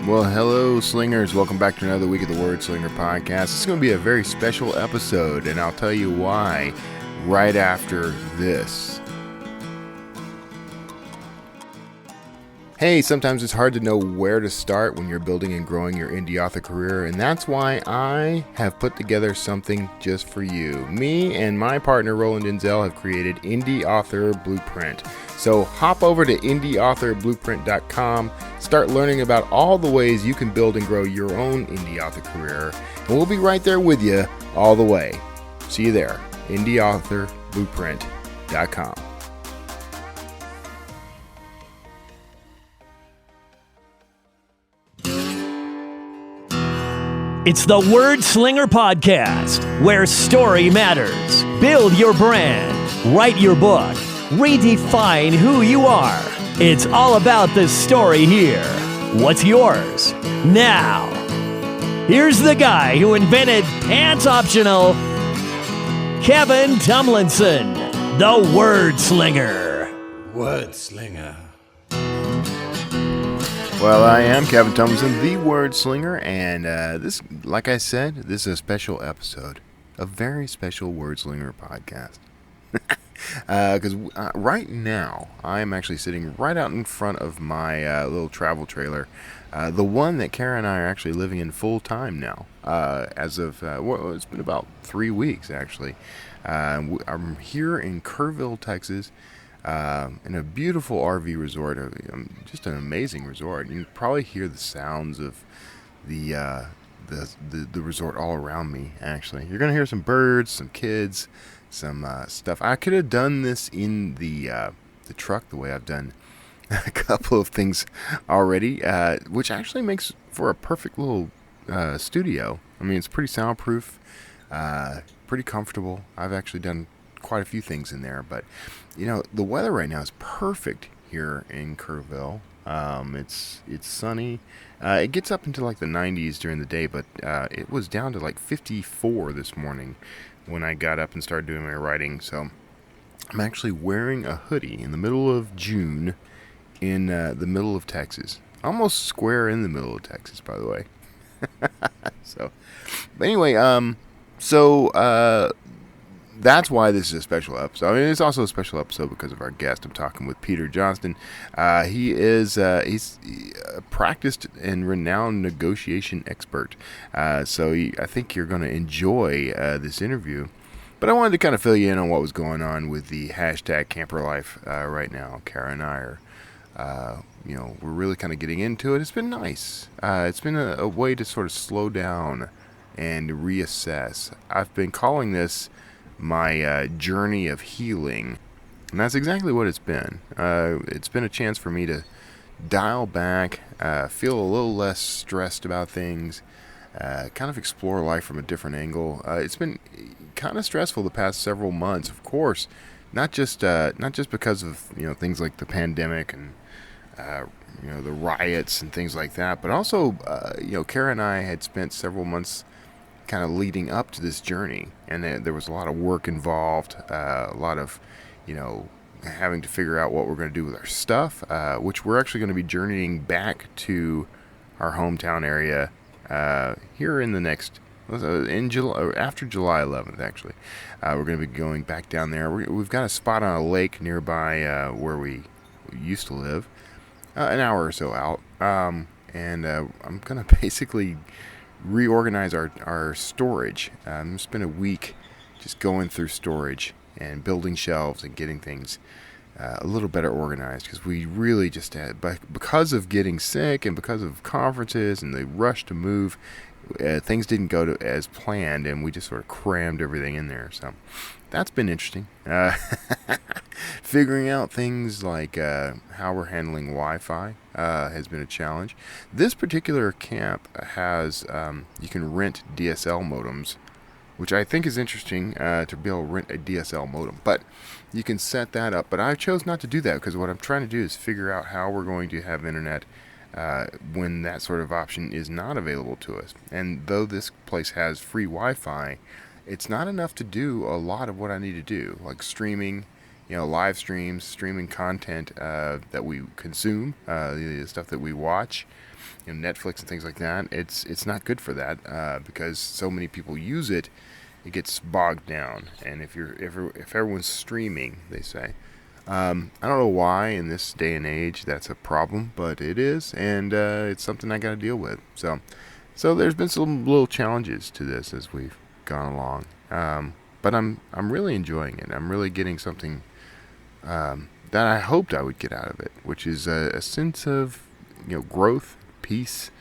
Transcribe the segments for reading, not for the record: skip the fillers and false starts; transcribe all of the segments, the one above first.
Well, hello, slingers. Welcome back to another week of the Word Slinger podcast. This is going to be a very special episode, and I'll tell you why right after this. Hey, sometimes it's hard to know where to start when you're building and growing your indie author career, and that's why I have put together something just for you. Me and my partner, Roland Denzel, have created Indie Author Blueprint. So hop over to indieauthorblueprint.com, start learning about all the ways you can build and grow your own indie author career, and we'll be right there with you all the way. See you there, indieauthorblueprint.com. It's the Word Slinger Podcast, where story matters. Build your brand, write your book, redefine who you are. It's all about the story here. What's yours? Now, here's the guy who invented Pants Optional, Kevin Tomlinson, the Word Slinger. Word Slinger. Well, I am Kevin Tomlinson, the Word Slinger, and this, like I said, this is a special episode, a very special Word Slinger podcast. Because right now, I am actually sitting right out in front of my little travel trailer, the one that Kara and I are actually living in full time now. As of, well, it's been about 3 weeks actually. I'm here in Kerrville, Texas. In a beautiful RV resort, just an amazing resort. You can probably hear the sounds of the resort all around me. Actually, you're gonna hear some birds, some kids, some stuff. I could have done this in the truck the way I've done a couple of things already, which actually makes for a perfect little studio. I mean, it's pretty soundproof, pretty comfortable. I've actually done quite a few things in there, but you know, the weather right now is perfect here in Kerrville. It's sunny. It gets up into like the 90s during the day, but it was down to like 54 this morning when I got up and started doing my writing. So I'm actually wearing a hoodie in the middle of June in the middle of Texas, almost square in the middle of Texas, by the way. So, but anyway, that's why this is a special episode. I mean, it's also a special episode because of our guest. I'm talking with Peter Johnston. He's a practiced and renowned negotiation expert. I think you're going to enjoy this interview. But I wanted to kind of fill you in on what was going on with the hashtag camper life right now. Kara and I are, we're really kind of getting into it. It's been nice. It's been a way to sort of slow down and reassess. I've been calling this my journey of healing, and that's exactly what it's been. It's been a chance for me to dial back, feel a little less stressed about things, kind of explore life from a different angle. It's been kind of stressful the past several months, of course, not just because of things like the pandemic and the riots and things like that, but also Kara and I had spent several months kind of leading up to this journey, and there was a lot of work involved, a lot of having to figure out what we're going to do with our stuff, which we're actually going to be journeying back to our hometown area here in the next in July, after July 11th actually. We're going to be going back down there. We've got a spot on a lake nearby where we used to live, an hour or so out, and I'm going to basically reorganize our storage. Spend a week just going through storage and building shelves and getting things a little better organized, because we really just had, because of getting sick and because of conferences and the rush to move, things didn't go as planned, and we just sort of crammed everything in there. So that's been interesting. Figuring out things like how we're handling Wi-Fi has been a challenge. This particular camp has, you can rent DSL modems, which I think is interesting, to be able to rent a DSL modem. But you can set that up. But I chose not to do that, because what I'm trying to do is figure out how we're going to have internet when that sort of option is not available to us. And though this place has free Wi-Fi, it's not enough to do a lot of what I need to do, like streaming, live streams, streaming content that we consume, the stuff that we watch, Netflix and things like that. It's not good for that because so many people use it. It gets bogged down, and if everyone's streaming, they say. I don't know why in this day and age that's a problem, but it is, and it's something I got to deal with. So there's been some little challenges to this as we've gone along, but I'm really enjoying it. I'm really getting something that I hoped I would get out of it, which is a sense of growth, peace.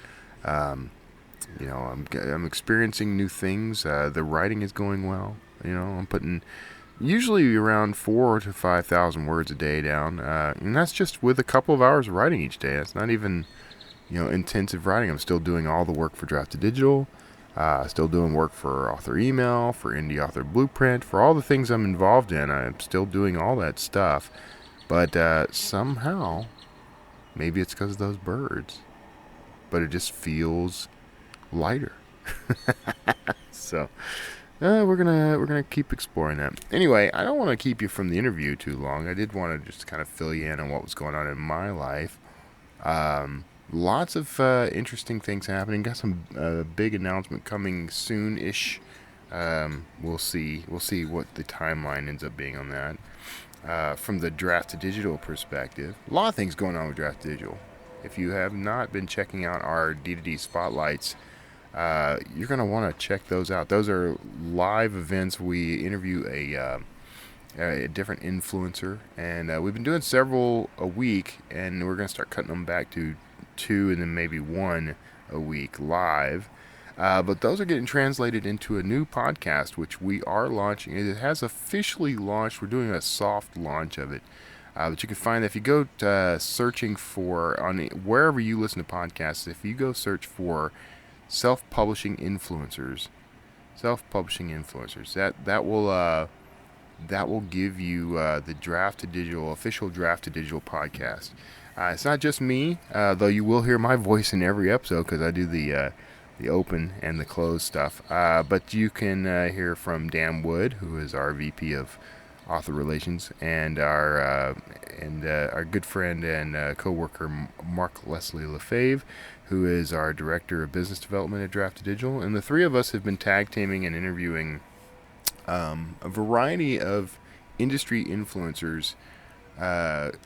I'm experiencing new things. The writing is going well. I'm putting usually around 4,000 to 5,000 words a day down, and that's just with a couple of hours of writing each day. That's not even intensive writing. I'm still doing all the work for Draft to Digital, still doing work for Author Email, for Indie Author Blueprint, for all the things I'm involved in. I'm still doing all that stuff, but somehow, maybe it's because of those birds, but it just feels lighter. So we're gonna keep exploring that. Anyway, I don't want to keep you from the interview too long. I did want to just kind of fill you in on what was going on in my life. Lots of interesting things happening. Got some big announcement coming soon-ish. We'll see what the timeline ends up being on that. From the Draft to Digital perspective, a lot of things going on with Draft to Digital. If you have not been checking out our D2D spotlights, you're going to want to check those out. Those are live events. We interview a different influencer, and we've been doing several a week, and we're going to start cutting them back to 2 and then maybe 1 a week live. But those are getting translated into a new podcast, which we are launching. It has officially launched. We're doing a soft launch of it. But you can find that if you go searching for, wherever you listen to podcasts, if you go search for self-publishing influencers, that will give you the Draft to Digital, official Draft to Digital podcast. It's not just me, though you will hear my voice in every episode because I do the open and the close stuff. But you can hear from Dan Wood, who is our VP of Author Relations, and our good friend and co-worker Mark Leslie Lefebvre, who is our Director of Business Development at Draft to Digital. And the three of us have been tag teaming and interviewing a variety of industry influencers,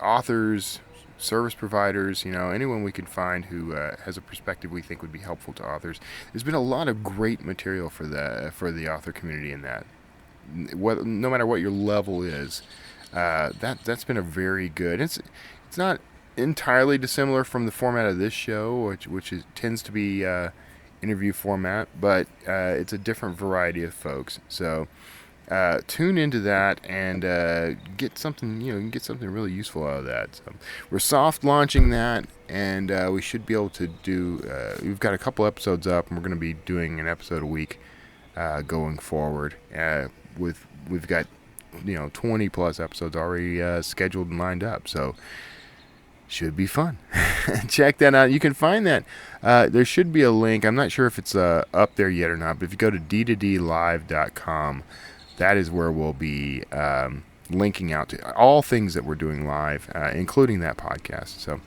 authors, service providers, anyone we can find who has a perspective we think would be helpful to authors. There's been a lot of great material for the author community in that. No matter what your level is, that's been a very good. It's not entirely dissimilar from the format of this show, which tends to be interview format, but it's a different variety of folks. So tune into that and get something. You can get something really useful out of that. So we're soft launching that, and we should be able to do. We've got a couple episodes up, and we're going to be doing an episode a week going forward. We've got 20 plus episodes already scheduled and lined up, so should be fun. Check that out. You can find that. There should be a link. I'm not sure if it's up there yet or not, but if you go to d2dlive.com, that is where we'll be linking out to all things that we're doing live, including that podcast. So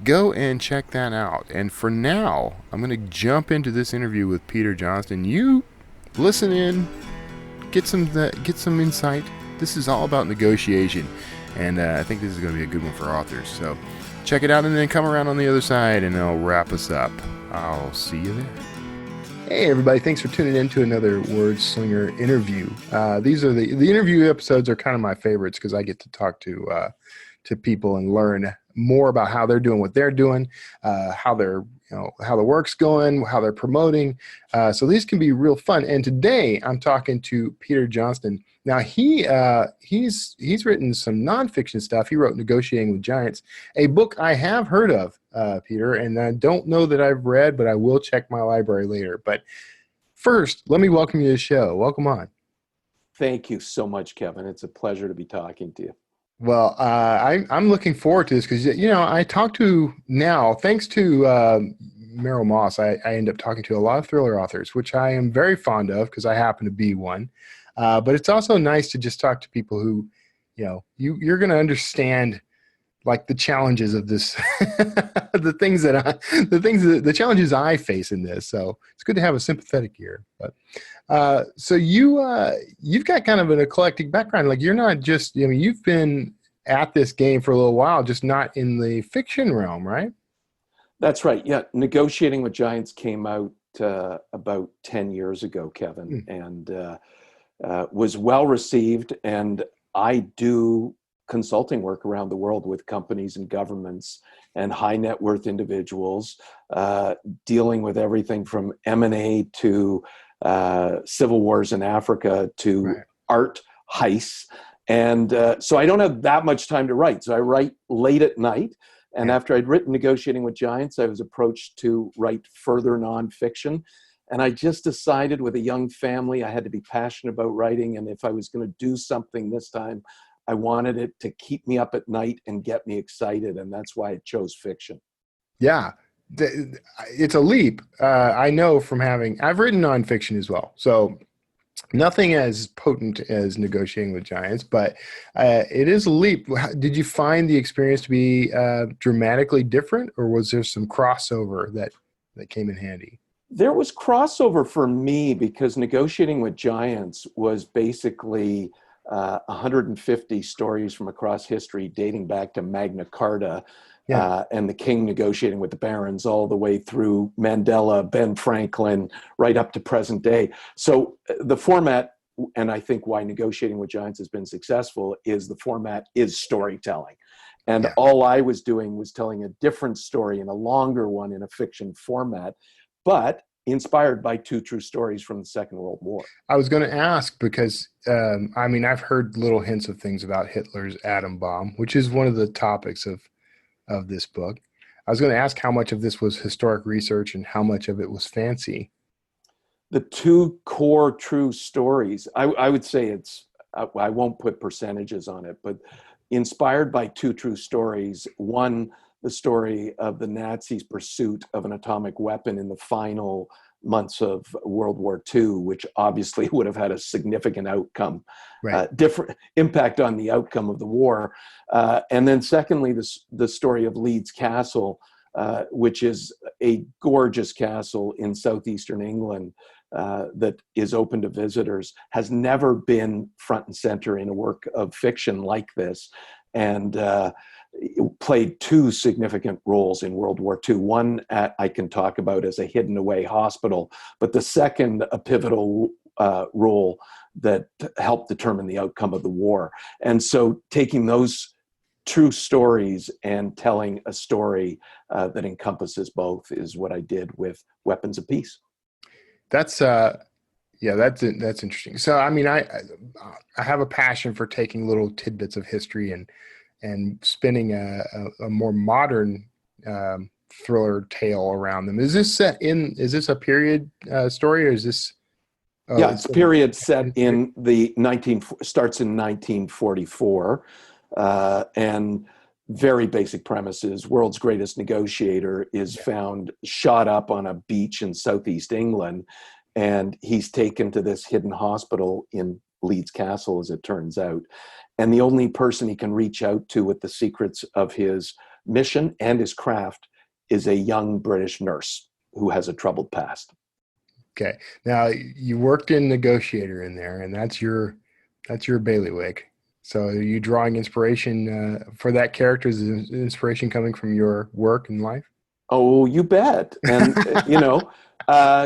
go and check that out. And for now, I'm going to jump into this interview with Peter Johnston. You listen in, get some insight. This is all about negotiation, and I think this is going to be a good one for authors. So check it out and then come around on the other side, and I'll wrap us up. I'll see you there. Hey everybody, thanks for tuning in to another Word Slinger interview. These are the interview episodes are kind of my favorites because I get to talk to people and learn more about how they're doing what they're doing, how the work's going, how they're promoting. So these can be real fun. And today I'm talking to Peter Johnston. Now he's written some nonfiction stuff. He wrote Negotiating with Giants, a book I have heard of, Peter, and I don't know that I've read, but I will check my library later. But first, let me welcome you to the show. Welcome on. Thank you so much, Kevin. It's a pleasure to be talking to you. Well, I'm looking forward to this because, I talk to now, thanks to Merrill Moss, I end up talking to a lot of thriller authors, which I am very fond of because I happen to be one. But it's also nice to just talk to people who you're going to understand like the challenges of this, the challenges I face in this. So it's good to have a sympathetic ear. But so you've got kind of an eclectic background. Like you're not just, you've been at this game for a little while, just not in the fiction realm, right? That's right. Yeah. Negotiating with Giants came out about 10 years ago, Kevin, and was well received. And I do consulting work around the world with companies and governments and high net worth individuals, dealing with everything from M&A to civil wars in Africa to Right. art heists. And so I don't have that much time to write. So I write late at night. And Yeah. after I'd written Negotiating with Giants, I was approached to write further nonfiction. And I just decided with a young family, I had to be passionate about writing. And if I was going to do something this time, I wanted it to keep me up at night and get me excited. And that's why I chose fiction. Yeah. It's a leap. I know from I've written nonfiction as well. So nothing as potent as Negotiating with Giants, but it is a leap. Did you find the experience to be dramatically different, or was there some crossover that came in handy? There was crossover for me because Negotiating with Giants was basically 150 stories from across history dating back to Magna Carta. Yeah. And the king negotiating with the barons all the way through Mandela, Ben Franklin, right up to present day. So the format, and I think why Negotiating with Giants has been successful, is the format is storytelling. And all I was doing was telling a different story in a longer one in a fiction format, but inspired by two true stories from the Second World War. I was going to ask because, I've heard little hints of things about Hitler's atom bomb, which is one of the topics of this book. I was going to ask how much of this was historic research and how much of it was fancy. The two core true stories, I would say I won't put percentages on it, but inspired by two true stories. One, the story of the Nazis' pursuit of an atomic weapon in the final months of World War II, which obviously would have had a significant outcome, Right. different impact on the outcome of the war. And then secondly, the story of Leeds Castle, which is a gorgeous castle in southeastern England that is open to visitors, has never been front and center in a work of fiction like this. And played two significant roles in World War II. One I can talk about as a hidden away hospital, but the second, a pivotal role that helped determine the outcome of the war. And so taking those true stories and telling a story that encompasses both is what I did with Weapons of Peace. That's that's interesting. So I have a passion for taking little tidbits of history and spinning a more modern thriller tale around them. Is this a period story, or is this? It's a period set in starts in 1944, and very basic premises. World's greatest negotiator is found shot up on a beach in southeast England, and he's taken to this hidden hospital in Leeds Castle, as it turns out. And the only person he can reach out to with the secrets of his mission and his craft is a young British nurse who has a troubled past. Okay. Now you worked in Negotiator in there, and that's your bailiwick. So are you drawing inspiration for that character? Is inspiration coming from your work and life? Oh, you bet. And,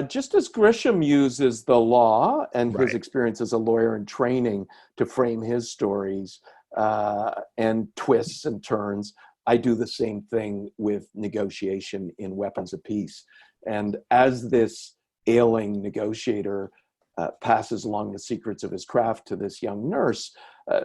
just as Grisham uses the law and his experience as a lawyer and training to frame his stories and twists and turns, I do the same thing with negotiation in Weapons of Peace. And as this ailing negotiator passes along the secrets of his craft to this young nurse,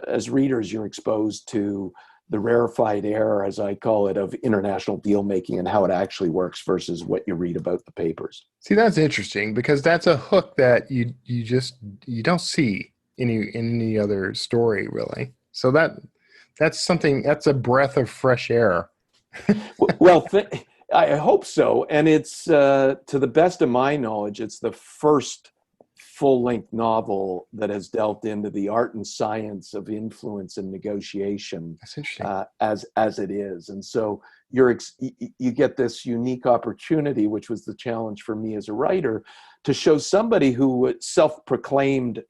as readers, you're exposed to the rarefied air, as I call it, of international deal making and how it actually works versus what you read about the papers. See, that's interesting because that's a hook that you don't see in any other story really. So that's a breath of fresh air. Well, I hope so. And it's, to the best of my knowledge, it's the first full-length novel that has delved into the art and science of influence and negotiation. That's interesting. As it is. And so you get this unique opportunity, which was the challenge for me as a writer, to show somebody who self-proclaimed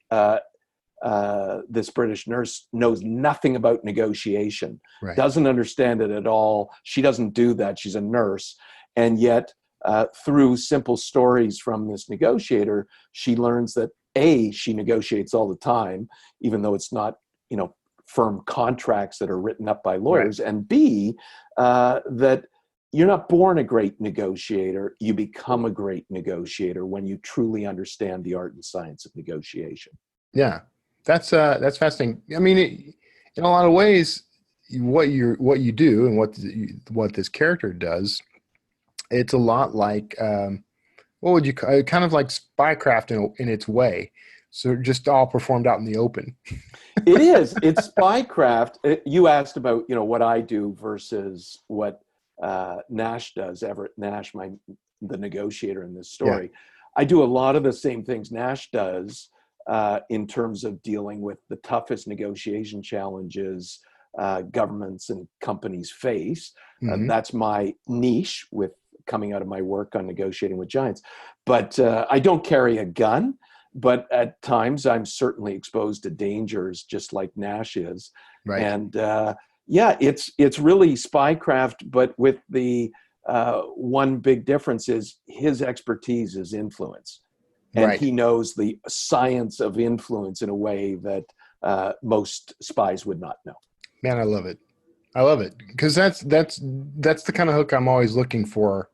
this British nurse knows nothing about negotiation, Right. doesn't understand it at all. She doesn't do that. She's a nurse. And yet, through simple stories from this negotiator, she learns that A, she negotiates all the time, even though it's not, firm contracts that are written up by lawyers, right. And B, that you're not born a great negotiator, you become a great negotiator when you truly understand the art and science of negotiation. Yeah, that's fascinating. I mean, in a lot of ways, what you do and what this character does, it's a lot like what would you kind of like spycraft in its way. So just all performed out in the open. It is. It's spycraft. You asked about what I do versus what Nash does. Everett Nash, the negotiator in this story. Yeah. I do a lot of the same things Nash does in terms of dealing with the toughest negotiation challenges governments and companies face. Mm-hmm. That's my niche with coming out of my work on negotiating with giants. But I don't carry a gun. But at times, I'm certainly exposed to dangers, just like Nash is. Right. And it's really spycraft, but with the one big difference is his expertise is influence. And right. He knows the science of influence in a way that most spies would not know. Man, I love it. Because that's the kind of hook I'm always looking for,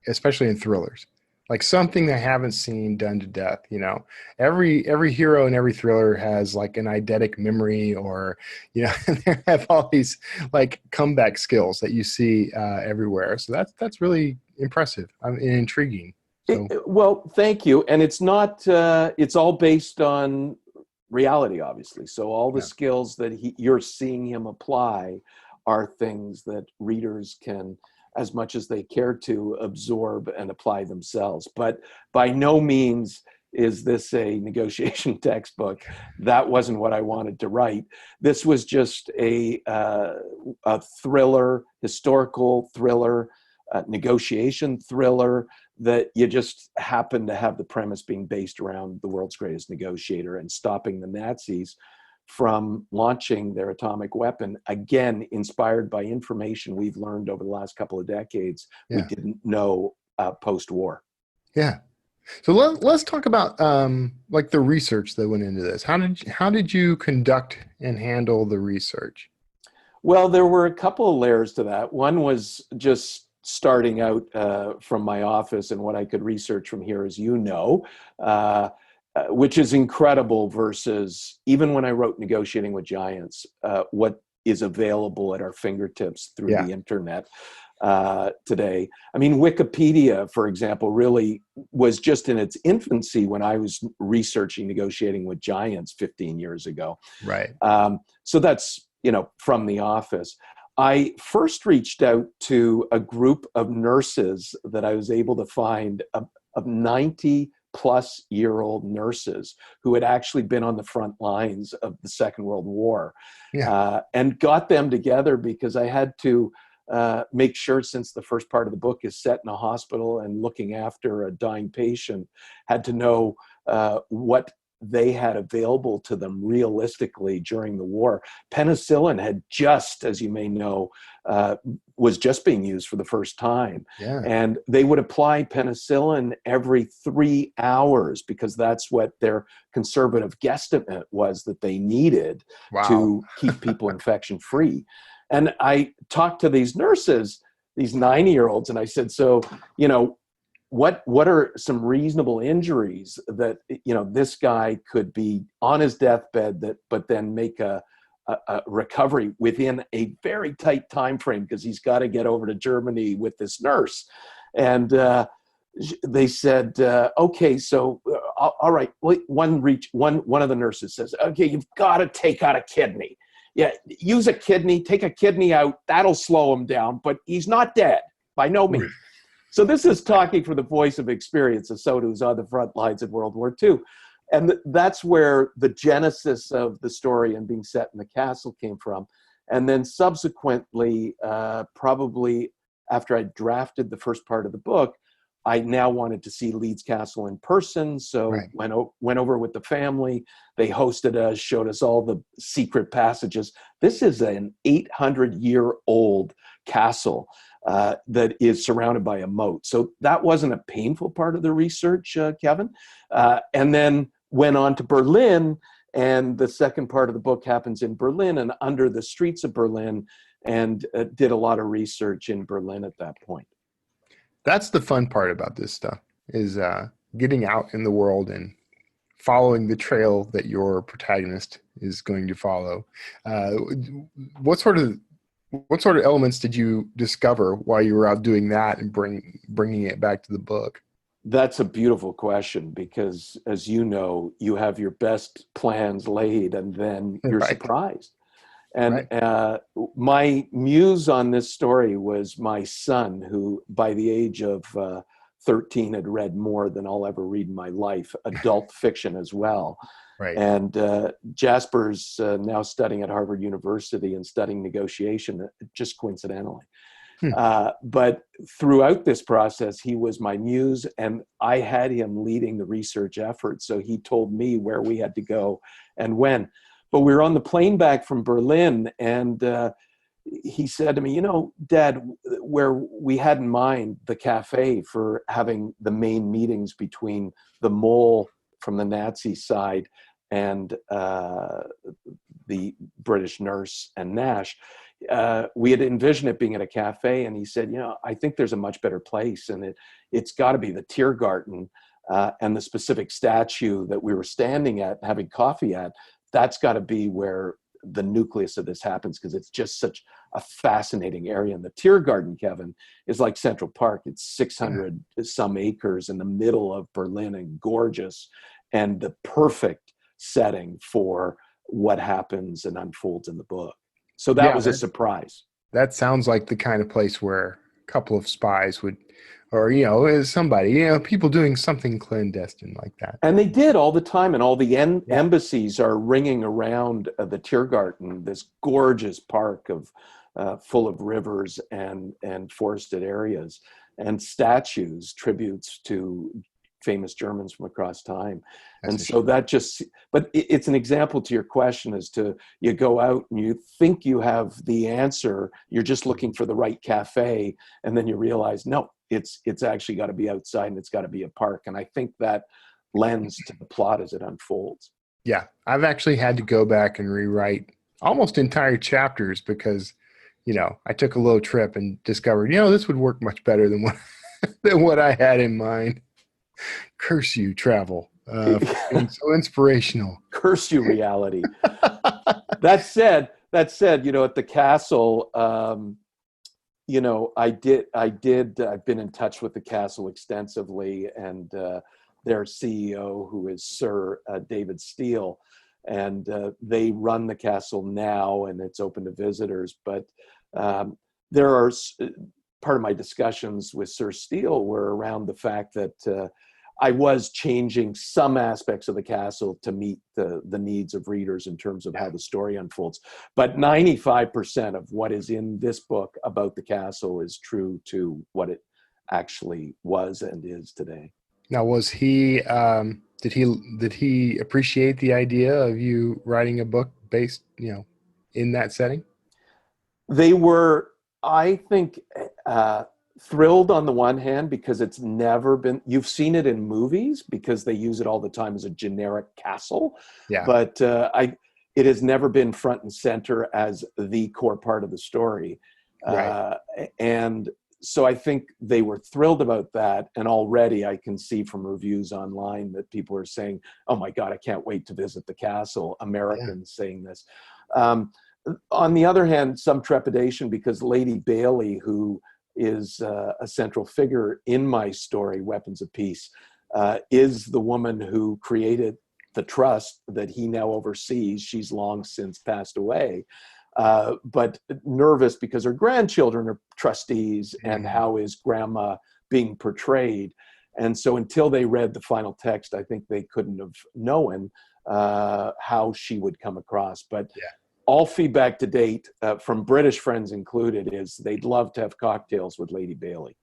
especially in thrillers. Like something I haven't seen done to death, Every hero in every thriller has like an eidetic memory, or they have all these like comeback skills that you see everywhere. So that's really impressive and intriguing. So. Well, thank you. And it's not. It's all based on reality, obviously. So all the skills that you're seeing him apply are things that readers can, as much as they care to, absorb and apply themselves. But by no means is this a negotiation textbook. That wasn't what I wanted to write. This was just a thriller, historical thriller, negotiation thriller that you just happen to have the premise being based around the world's greatest negotiator and stopping the Nazis from launching their atomic weapon, again, inspired by information we've learned over the last couple of decades we didn't know post-war. Yeah. So let's talk about like the research that went into this. How did you conduct and handle the research? Well, there were a couple of layers to that. One was just starting out from my office and what I could research from here, as you know, which is incredible versus even when I wrote Negotiating with Giants, what is available at our fingertips through the internet today. I mean, Wikipedia, for example, really was just in its infancy when I was researching Negotiating with Giants 15 years ago. Right. So that's, from the office. I first reached out to a group of nurses that I was able to find of 90-plus-year-old nurses who had actually been on the front lines of the Second World War, and got them together because I had to make sure, since the first part of the book is set in a hospital and looking after a dying patient, had to know what they had available to them realistically during the war. Penicillin had just, as you may know, was just being used for the first time. Yeah. And they would apply penicillin every 3 hours because that's what their conservative guesstimate was that they needed to keep people infection free. And I talked to these nurses, these 90-year-olds, and I said, so, what are some reasonable injuries that, this guy could be on his deathbed but then make a recovery within a very tight time frame because he's got to get over to Germany with this nurse. And they said, okay, so all right. One of the nurses says, okay, you've got to take out a kidney. Yeah, use a kidney, take a kidney out. That'll slow him down, but he's not dead by no means. So this is talking from the voice of experience, as someone who's on the front lines in World War II. that's where the genesis of the story and being set in the castle came from. And then subsequently, probably after I drafted the first part of the book, I now wanted to see Leeds Castle in person. So Right. went over with the family. They hosted us, showed us all the secret passages. This is an 800-year-old castle that is surrounded by a moat. So that wasn't a painful part of the research, Kevin. And then went on to Berlin, and the second part of the book happens in Berlin and under the streets of Berlin, and did a lot of research in Berlin at that point. That's the fun part about this stuff, is getting out in the world and following the trail that your protagonist is going to follow. What sort of elements did you discover while you were out doing that and bringing it back to the book? That's a beautiful question, because as you know, you have your best plans laid and then you're Right. surprised. And Right. my muse on this story was my son, who by the age of 13 had read more than I'll ever read in my life, adult fiction as well. Right. And Jasper's now studying at Harvard University and studying negotiation, just coincidentally. But throughout this process, he was my muse, and I had him leading the research effort. So he told me where we had to go and when. But we were on the plane back from Berlin, and he said to me, you know, Dad, where we had in mind the cafe for having the main meetings between the mole from the Nazi side and the British nurse and Nash, we had envisioned it being at a cafe. And he said, you know, I think there's a much better place, and it's got to be the Tiergarten, and the specific statue that we were standing at, having coffee at. That's got to be where the nucleus of this happens, because it's just such a fascinating area. And the Tiergarten, Kevin, is like Central Park. It's 600 some acres in the middle of Berlin, and gorgeous, and the perfect setting for what happens and unfolds in the book. So that was a surprise. That sounds like the kind of place where a couple of spies would, or, you know, somebody, you know, people doing something clandestine like that. And they did all the time, and all the embassies are ringing around the Tiergarten, this gorgeous park of full of rivers and forested areas, and statues, tributes to famous Germans from across time. And so that just, but it's an example to your question as to, you go out and you think you have the answer, you're just looking for the right cafe, and then you realize, no, it's actually got to be outside, and it's got to be a park. And I think that lends to the plot as it unfolds. Yeah, I've actually had to go back and rewrite almost entire chapters because, you know, I took a little trip and discovered, you know, this would work much better than what I had in mind. Curse you, travel. Being so inspirational. Curse you, reality. That said, you know, at the castle, you know, I've been in touch with the castle extensively, and their CEO, who is Sir David Steele, and they run the castle now, and it's open to visitors. But there are part of my discussions with Sir Steele were around the fact that I was changing some aspects of the castle to meet the needs of readers in terms of how the story unfolds. But 95% of what is in this book about the castle is true to what it actually was and is today. Now, was he, did he appreciate the idea of you writing a book based, you know, in that setting? They were, I think, thrilled on the one hand, because it's never been, you've seen it in movies because they use it all the time as a generic castle. Yeah. But it has never been front and center as the core part of the story. Right. And so I think they were thrilled about that. And already I can see from reviews online that people are saying, oh my God, I can't wait to visit the castle. Americans saying this. On the other hand, some trepidation, because Lady Bailey, who is a central figure in my story, Weapons of Peace, is the woman who created the trust that he now oversees. She's long since passed away, but nervous because her grandchildren are trustees, and how is grandma being portrayed? And so until they read the final text, I think they couldn't have known how she would come across. But all feedback to date, from British friends included, is they'd love to have cocktails with Lady Bailey.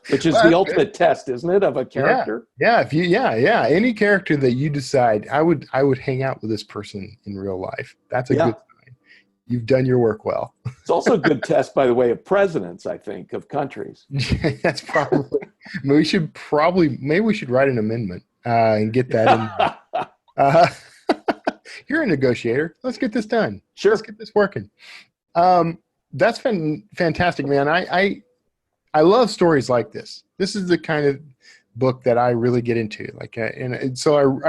Which is Well, the that's ultimate test, isn't it, of a character? Yeah. Any character that you decide, I would hang out with this person in real life. That's a good sign. You've done your work well. It's also a good test, by the way, of presidents, I think, of countries. That's probably. Maybe we should write an amendment and get that in there. You're a negotiator. Let's get this done. Sure. Let's get this working. That's been fantastic, man. I love stories like this. This is the kind of book that I really get into. So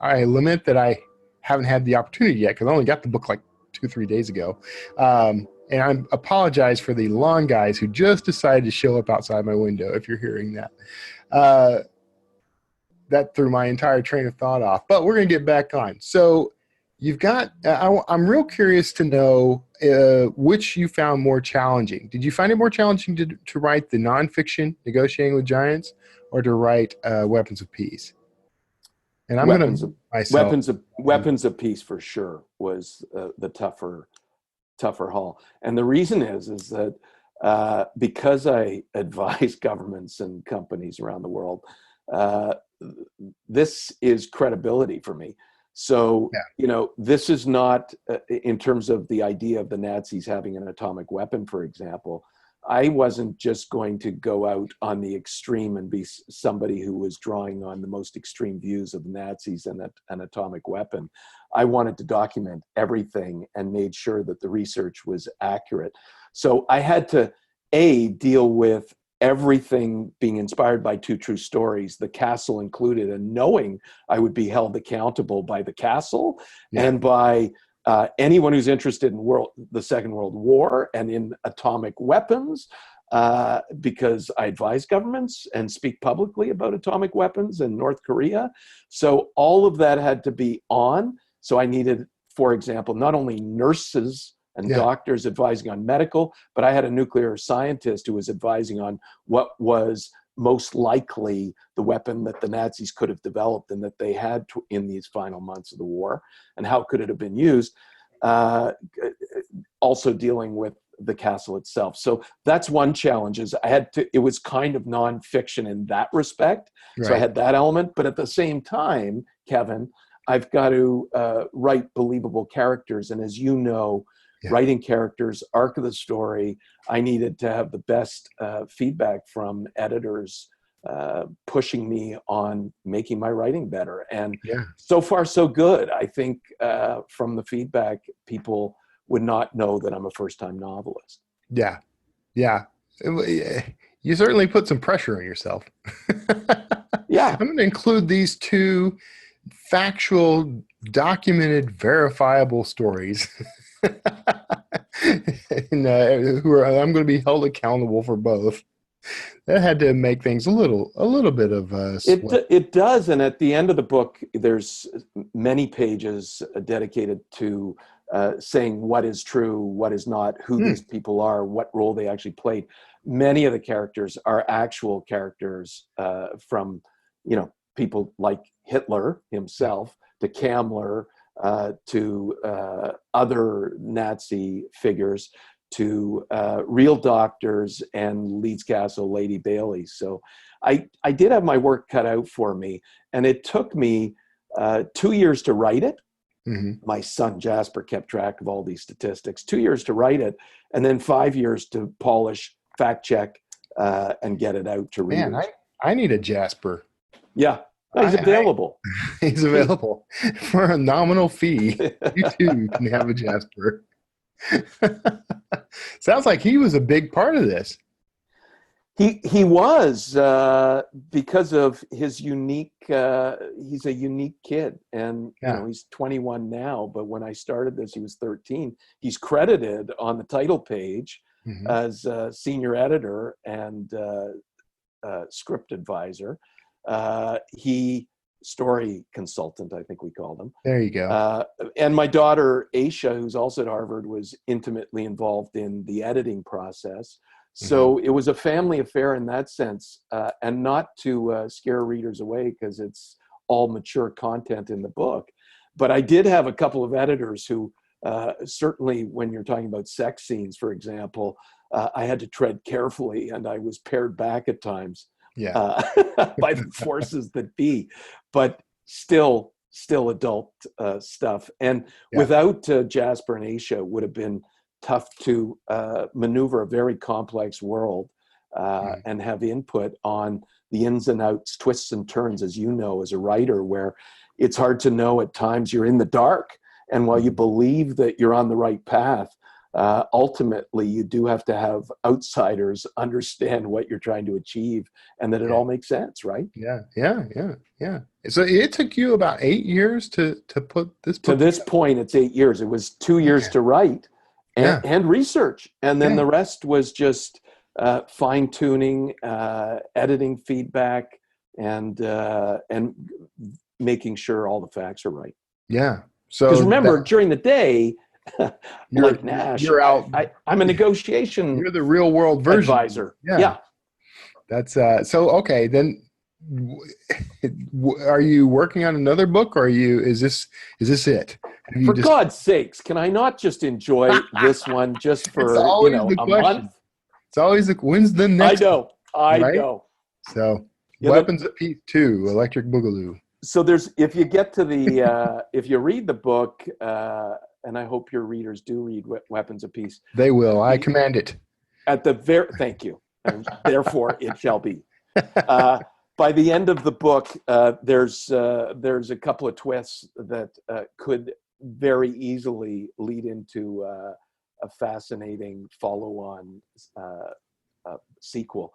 I lament that I haven't had the opportunity yet, because I only got the book like 2-3 days ago. And I apologize for the lawn guys who just decided to show up outside my window, if you're hearing that. That threw my entire train of thought off. But we're going to get back on. So you've got, I'm real curious to know which you found more challenging. Did you find it more challenging to write the nonfiction, Negotiating with Giants, or to write Weapons of Peace? And I'm going to myself. Weapons of Peace for sure was the tougher haul. And the reason is that because I advise governments and companies around the world, this is credibility for me. So, this is not, in terms of the idea of the Nazis having an atomic weapon, for example, I wasn't just going to go out on the extreme and be somebody who was drawing on the most extreme views of the Nazis and an atomic weapon. I wanted to document everything and made sure that the research was accurate. So I had to, deal with everything being inspired by two true stories, the castle included, and knowing I would be held accountable by the castle and by anyone who's interested in the Second World War and in atomic weapons, because I advise governments and speak publicly about atomic weapons in North Korea. So all of that had to be on. So I needed, for example, not only nurses and doctors advising on medical, but I had a nuclear scientist who was advising on what was most likely the weapon that the Nazis could have developed and that they had in these final months of the war, and how could it have been used. Also dealing with the castle itself. So that's one challenge. It was kind of nonfiction in that respect. Right. So I had that element, but at the same time, Kevin, I've got to write believable characters. And as you know, writing characters, arc of the story, I needed to have the best feedback from editors pushing me on making my writing better. And so far, so good. I think from the feedback, people would not know that I'm a first-time novelist. Yeah. You certainly put some pressure on yourself. I'm going to include these two factual, documented, verifiable stories. And I'm going to be held accountable for both. That had to make things a little bit of it does. And at the end of the book, there's many pages dedicated to saying what is true, what is not, who these people are, what role they actually played. Many of the characters are actual characters from people like Hitler himself to Kammler, to other Nazi figures, to real doctors and Leeds Castle Lady Bailey. So I did have my work cut out for me, and it took me 2 years to write it. Mm-hmm. My son Jasper kept track of all these statistics. 2 years to write it, and then 5 years to polish, fact check, and get it out to readers. Man, I need a Jasper. Yeah. No, he's available. He's available for a nominal fee. You too can have a Jasper. Sounds like he was a big part of this. He was because of his unique. He's a unique kid, and he's 21 now. But when I started this, he was 13. He's credited on the title page as senior editor and script advisor. He story consultant, I think we called him. There you go. And my daughter Aisha, who's also at Harvard, was intimately involved in the editing process. So it was a family affair in that sense, and not to scare readers away because it's all mature content in the book. But I did have a couple of editors who, certainly when you're talking about sex scenes, for example, I had to tread carefully, and I was pared back at times by the forces that be. But still adult stuff. And without Jasper and Aisha, it would have been tough to maneuver a very complex world and have input on the ins and outs, twists and turns, as you know, as a writer, where it's hard to know at times you're in the dark. And while you believe that you're on the right path, ultimately you do have to have outsiders understand what you're trying to achieve and that it all makes sense, right? Yeah. So it took you about 8 years to put this book to this point. It's 8 years. It was 2 years to write and research, and then the rest was just fine tuning, editing feedback, and making sure all the facts are right. Yeah. So because remember, during the day, like Nash, you're out. I'm a negotiation. You're the real world version advisor. Yeah. That's so okay. Then, are you working on another book, or is this it? For God's sakes, can I not just enjoy this one just for a month? It's always when's the next? I know. So Weapons of Peace 2, Electric Boogaloo. So if you get to the if you read the book, and I hope your readers do read Weapons of Peace. They will. I command it. Thank you. And therefore it shall be. By the end of the book, there's a couple of twists that could very easily lead into a fascinating follow-on sequel.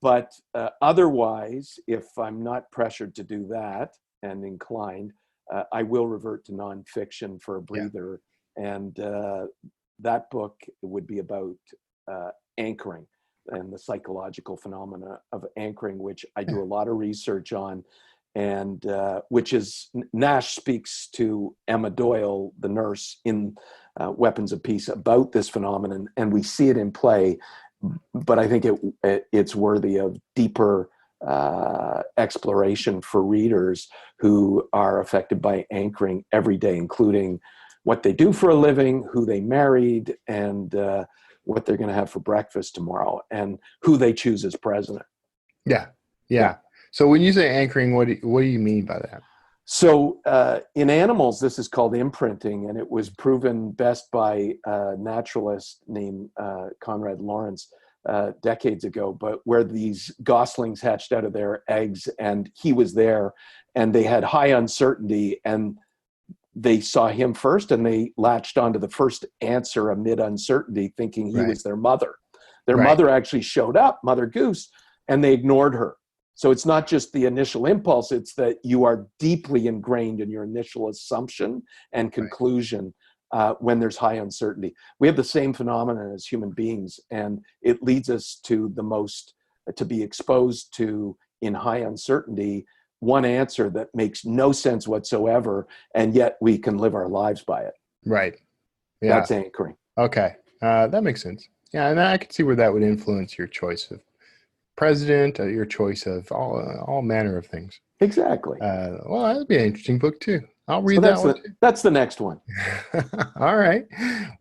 But otherwise, if I'm not pressured to do that and inclined, I will revert to nonfiction for a breather. And that book would be about anchoring and the psychological phenomena of anchoring, which I do a lot of research on, and which is Nash speaks to Emma Doyle, the nurse in Weapons of Peace, about this phenomenon, and we see it in play. But I think it's worthy of deeper exploration for readers who are affected by anchoring every day, including what they do for a living, who they married, and what they're going to have for breakfast tomorrow, and who they choose as president. Yeah. So when you say anchoring, what do you mean by that? So in animals, this is called imprinting, and it was proven best by a naturalist named Conrad Lawrence decades ago, but where these goslings hatched out of their eggs, and he was there, and they had high uncertainty, and they saw him first, and they latched onto the first answer amid uncertainty, thinking he was their mother. Their mother actually showed up, Mother Goose, and they ignored her. So it's not just the initial impulse, it's that you are deeply ingrained in your initial assumption and conclusion when there's high uncertainty. We have the same phenomenon as human beings, and it leads us to to be exposed to, in high uncertainty, one answer that makes no sense whatsoever, and yet we can live our lives by it. Right. Yeah. That's anchoring. Okay. That makes sense. Yeah, and I can see where that would influence your choice of president, or your choice of all manner of things. Exactly. Well, that'd be an interesting book too. I'll read that one. That's the next one. All right.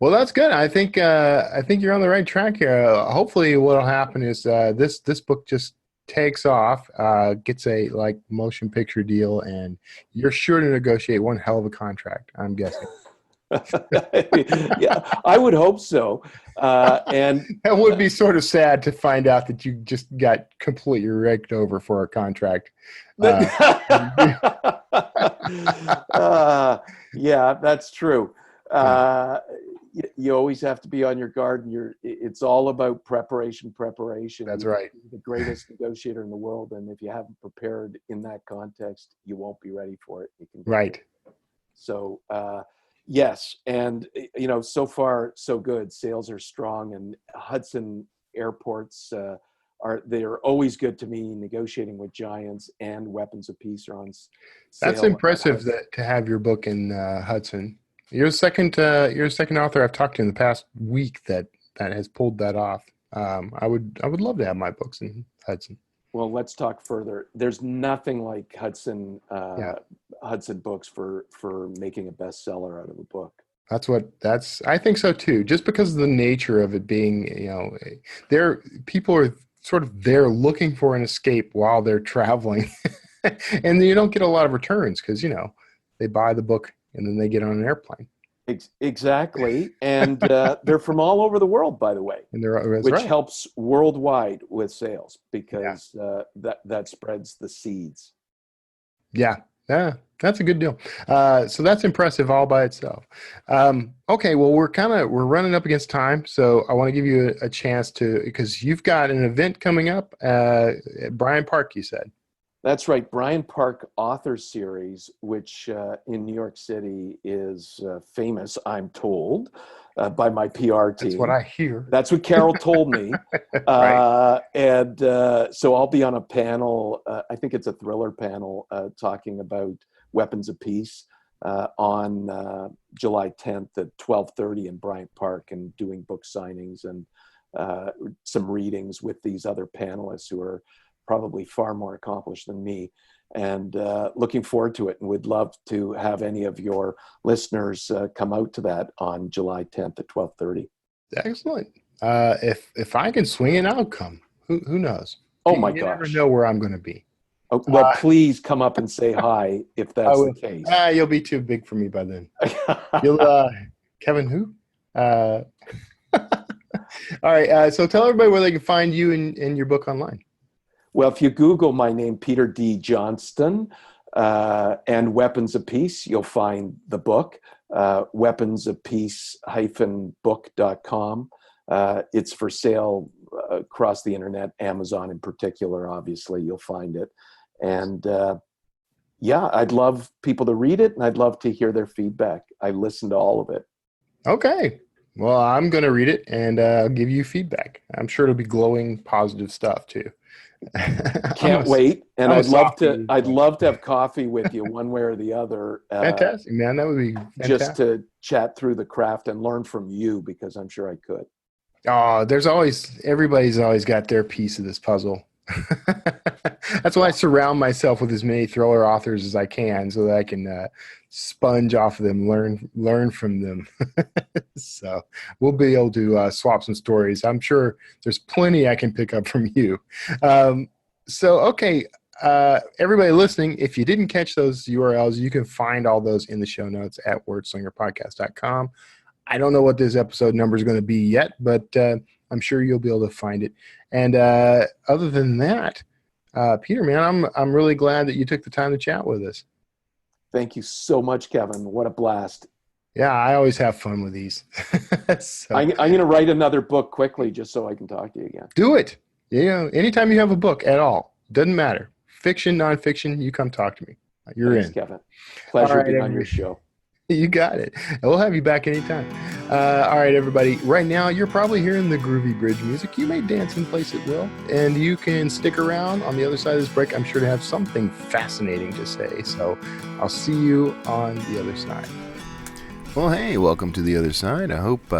Well, that's good. I think you're on the right track here. Hopefully, what'll happen is this book just takes off, gets a motion picture deal, and you're sure to negotiate one hell of a contract, I'm guessing. Yeah, I would hope so. And that would be sort of sad to find out that you just got completely raked over for a contract. Yeah, that's true. You always have to be on your guard, and it's all about preparation. That's right. You're the greatest negotiator in the world, and if you haven't prepared in that context, you won't be ready for it. Right. So, yes, and so far so good. Sales are strong, and Hudson airports they're always good to me. Negotiating with giants and Weapons of Peace are on sale. That's impressive to have your book in Hudson. You're the second author I've talked to in the past week that has pulled that off. I would love to have my books in Hudson. Well, let's talk further. There's nothing like Yeah, Hudson Books for making a bestseller out of a book. I think so too. Just because of the nature of it being, there people are sort of there looking for an escape while they're traveling, and you don't get a lot of returns because they buy the book and then they get on an airplane. Exactly, and they're from all over the world, by the way, And that's which right. helps worldwide with sales Yeah. because that spreads the seeds. Yeah, yeah, that's a good deal. So that's impressive all by itself. Okay, well we're running up against time, so I want to give you a chance to because you've got an event coming up at Bryant Park. You said. That's right, Bryant Park Author Series, which in New York City is famous, I'm told, by my PR That's what team. I hear. That's what Carol told me. Right. And so I'll be on a panel, I think it's a thriller panel, talking about weapons of peace on July 10th at 12:30 in Bryant Park and doing book signings and some readings with these other panelists who are probably far more accomplished than me, and looking forward to it, and would love to have any of your listeners come out to that on July 10th at 12:30. Excellent. If I can swing an outcome, who knows? Oh my You never gosh. know where I'm going to be. Oh, well, please come up and say hi if I that's the will. case. You'll be too big for me by then. You'll Kevin who? All right. So tell everybody where they can find you and your book online. Well, if you Google my name, Peter D. Johnston, and Weapons of Peace, you'll find the book, weaponsofpeace-book.com. It's for sale across the internet, Amazon in particular, obviously, you'll find it. And yeah, I'd love people to read it, and I'd love to hear their feedback. I listened to all of it. Okay. Well, I'm going to read it and I'll give you feedback. I'm sure it'll be glowing, positive stuff too. Can't wait, and I'm a I'd love softie. to have coffee with you one way or the other. Fantastic, man. That would be fantastic. Just to chat through the craft and learn from you, because I'm sure I could. Oh, everybody's always got their piece of this puzzle. That's why I surround myself with as many thriller authors as I can so that I can sponge off of them, learn from them. So we'll be able to swap some stories. I'm sure there's plenty I can pick up from you. Okay, everybody listening, if you didn't catch those URLs, you can find all those in the show notes at wordslingerpodcast.com. I don't know what this episode number is going to be yet, but I'm sure you'll be able to find it. And other than that, Peter, man, I'm really glad that you took the time to chat with us. Thank you so much, Kevin. What a blast. Yeah, I always have fun with these. So, I'm going to write another book quickly just so I can talk to you again. do it. Anytime you have a book at all, doesn't matter. Fiction, nonfiction, you come talk to me. Thanks, Kevin. Pleasure right, being on your show. You got it. We'll have you back anytime. All right, everybody. Right now, you're probably hearing the groovy bridge music. You may dance in place at will, and you can stick around on the other side of this break. I'm sure to have something fascinating to say. So I'll see you on the other side. Well, hey, welcome to the other side. I hope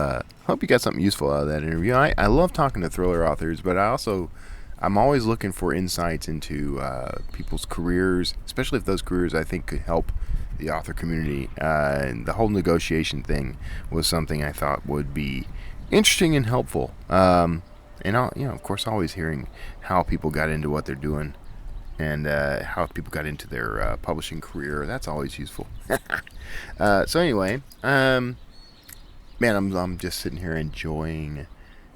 you got something useful out of that interview. I love talking to thriller authors, but I'm always looking for insights into people's careers, especially if those careers I think could help the author community. And the whole negotiation thing was something I thought would be interesting and helpful. And of course, always hearing how people got into what they're doing and how people got into their publishing career. That's always useful. So anyway, man, I'm just sitting here enjoying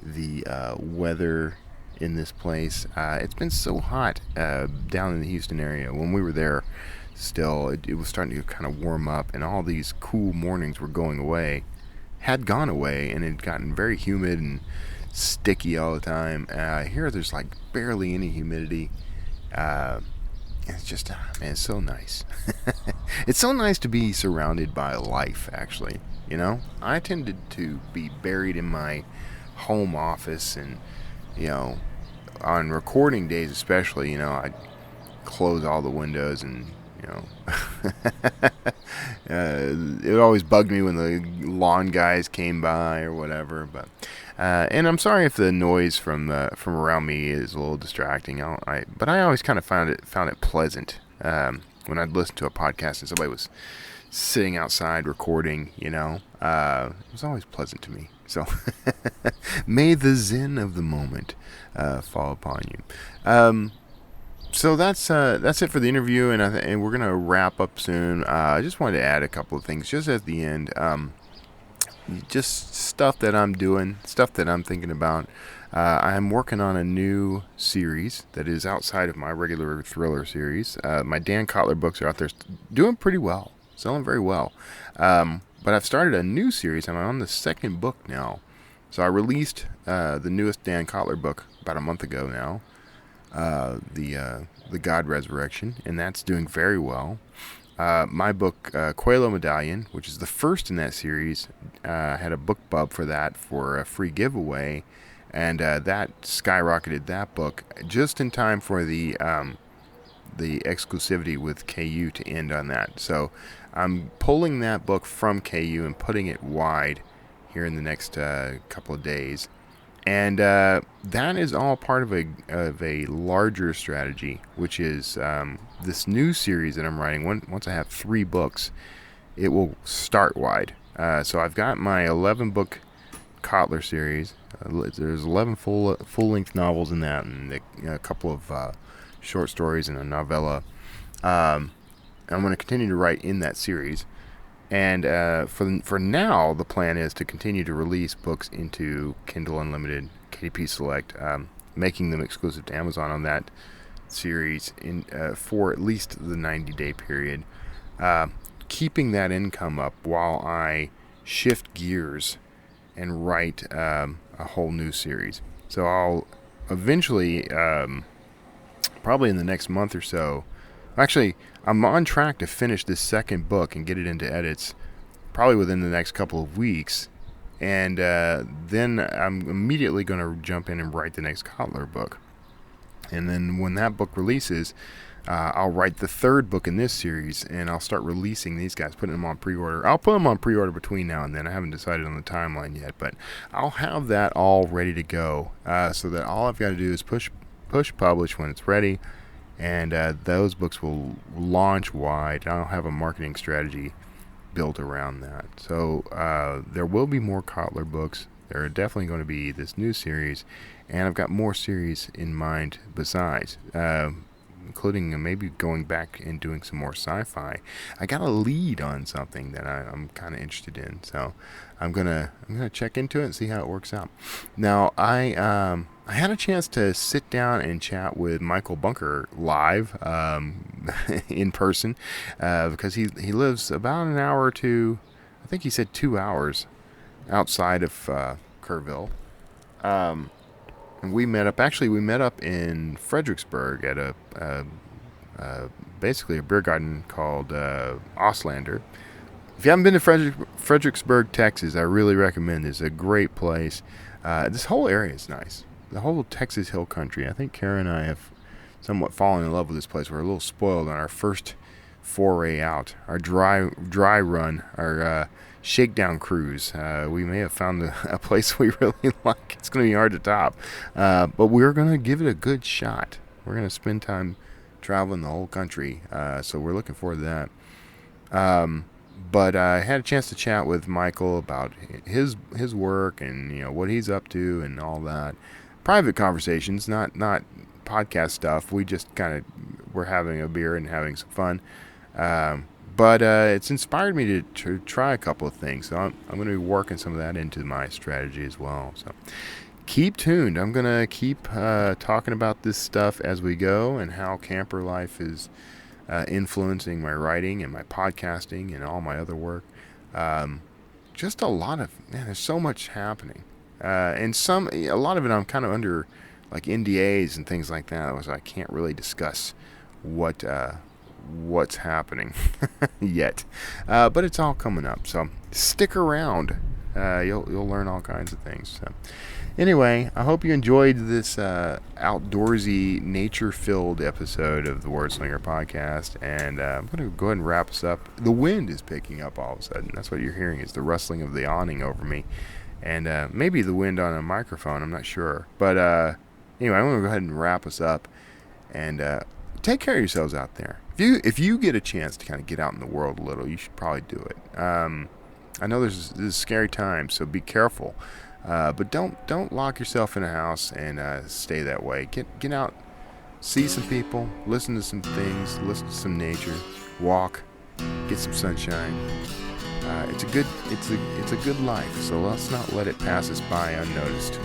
the weather in this place. It's been so hot down in the Houston area. When we were there, still it was starting to kind of warm up, and all these cool mornings were gone away, and it had gotten very humid and sticky all the time. Here there's like barely any humidity. It's just, man, it's so nice. It's so nice to be surrounded by life, actually. I tended to be buried in my home office, and on recording days especially, I'd close all the windows and It always bugged me when the lawn guys came by or whatever. But and I'm sorry if the noise from around me is a little distracting. But I always kind of found it pleasant when I'd listen to a podcast and somebody was sitting outside recording. It was always pleasant to me. So may the zen of the moment fall upon you. So that's it for the interview, and we're gonna wrap up soon. I just wanted to add a couple of things just at the end. Just stuff that I'm doing, stuff that I'm thinking about. I'm working on a new series that is outside of my regular thriller series. My Dan Kotler books are out there doing pretty well, selling very well. But I've started a new series. I'm on the second book now. So I released the newest Dan Kotler book about a month ago now, the God Resurrection, and that's doing very well. My book, Coelho Medallion, which is the first in that series, had a book bub for that for a free giveaway, and that skyrocketed that book just in time for the exclusivity with KU to end on that. So I'm pulling that book from KU and putting it wide here in the next couple of days. And that is all part of a larger strategy, which is this new series that I'm writing. Once I have 3 books, it will start wide. So I've got my 11-book Kotler series. There's 11 full-length novels in that, and a couple of short stories and a novella. I'm going to continue to write in that series. And for now, the plan is to continue to release books into Kindle Unlimited, KDP Select, making them exclusive to Amazon on that series for at least the 90-day period, keeping that income up while I shift gears and write a whole new series. So I'll eventually, probably in the next month or so, actually, I'm on track to finish this second book and get it into edits probably within the next couple of weeks. And then I'm immediately going to jump in and write the next Kotler book. And then when that book releases, I'll write the 3rd book in this series, and I'll start releasing these guys, putting them on pre-order. I'll put them on pre-order between now and then. I haven't decided on the timeline yet, but I'll have that all ready to go so that all I've got to do is push publish when it's ready. And those books will launch wide. I'll have a marketing strategy built around that. So there will be more Kotler books. There are definitely going to be this new series. And I've got more series in mind besides, including maybe going back and doing some more sci-fi. I got a lead on something that I'm kind of interested in. So I'm gonna check into it and see how it works out. Now, I had a chance to sit down and chat with Michael Bunker live in person because he lives about an hour or two, I think he said 2 hours outside of Kerrville. And we met up in Fredericksburg at a basically a beer garden called Auslander. If you haven't been to Fredericksburg, Texas, I really recommend it. It's a great place. This whole area is nice. The whole Texas Hill Country. I think Kara and I have somewhat fallen in love with this place. We're a little spoiled on our first foray out, our dry run, our shakedown cruise. We may have found a place we really like. It's going to be hard to top, but we're going to give it a good shot. We're going to spend time traveling the whole country, so we're looking forward to that. But I had a chance to chat with Michael about his work and what he's up to and all that. Private conversations, not podcast stuff. We just we're having a beer and having some fun. But it's inspired me to try a couple of things. So I'm going to be working some of that into my strategy as well. So keep tuned. I'm going to keep talking about this stuff as we go and how camper life is influencing my writing and my podcasting and all my other work. Just a lot of, there's so much happening. And a lot of it I'm kind of under like NDAs and things like that. So I can't really discuss what's happening yet. But it's all coming up. So stick around. You'll learn all kinds of things. So Anyway, I hope you enjoyed this outdoorsy, nature-filled episode of the Word Slinger podcast, and I'm going to go ahead and wrap us up. The wind is picking up all of a sudden. That's what you're hearing, is the rustling of the awning over me, and maybe the wind on a microphone. I'm not sure. But anyway, I'm going to go ahead and wrap us up, and take care of yourselves out there. If you get a chance to kind of get out in the world a little, you should probably do it. I know this is a scary time, so be careful. But don't lock yourself in a house and stay that way. Get out, see some people, listen to some things, listen to some nature, walk, get some sunshine. It's a good life, so let's not let it pass us by unnoticed.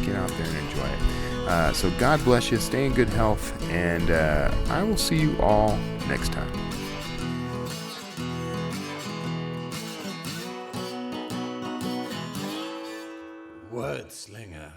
Get out there and enjoy it. So God bless you, stay in good health, and I will see you all next time. Word Slinger.